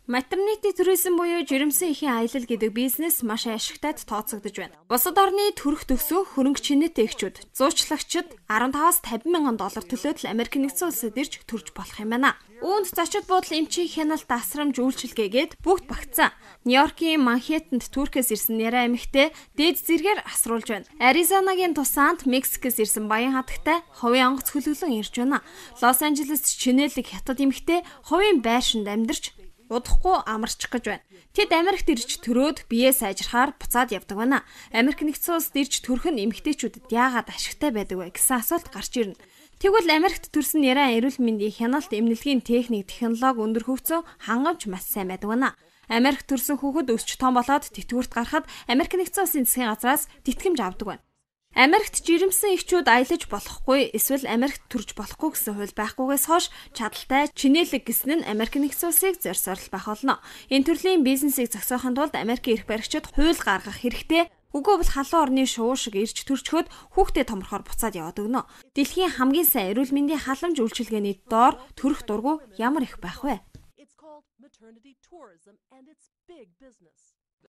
Maternity tourism буюу жирэмсэн эхийн аялал гэдэг бизнес маш ашигтайд тооцогдож байна. Бусад орны төрөх төсөө хөрөнгө чинээтэй эхчүүд, зуучлагчид 15-аас 50 мянган доллар төлөөд л Америк нэгдсэн улсад ирж төрж болох юм байна. Үүнд зочид буудал эмчийн хяналт асрамж үйлчилгээгээд бүгд багтсан. Нью-Йоркийн Манхэттенд Туркээс ирсэн няраа эмэгтэй дээд зэргээр асруулж байна. Аризонагийн Тусанд Мексикээс ирсэн баян хатагтай хувийн онгоц хөлөглөн ирж байна. Лос Анжелест чинээлэг хятад эмэгтэй хувийн байршинд амьдарч удахгүй амарчих гэж байна. Тэд Америкт ирж төрөөд биеэ сайжрахаар буцаад явдаг байна. Америк нэгдсэн улсад ирж төрөх нь эмэгтэйчүүдэд яагаад ашигтай байдаг вэ гэсэн асуулт гарч ирнэ. Тэгвэл Америкт төрсэн няраа эрүүл мэндийн хяналт эмнэлгийн техник, технологи өндөр хөгжсөн хангамж маш сайн байдаг байна. Америкт төрсэн хүүхэд өсч том болоод тэтгэврт гарахад Америк нэгдсэн улсын засгийн газраас тэтгэмж авдаг байна. Америкт жирэмсэн эхчүүд аялаж болохгүй эсвэл Америкт төрж болохгүй гэсэн хууль байхгүйгээс хойш чадaltaй чинээлэг гэсэн нь Америк нэгдсэн улсыг зорьсоор байх болно. Энэ төрлийн бизнесийг зохицохын тулд Америкийн эрх баригчид хууль гаргах хэрэгтэй. Үгүй бол халуун орны шувуу шиг ирж төрчхөд хүүхдээ томрохоор буцаад яваад өгнө. Дэлхийн хамгийн сайн эрүүл мэндийн халамж үйлчилгээний доор төрөх дургу ямар их байх вэ?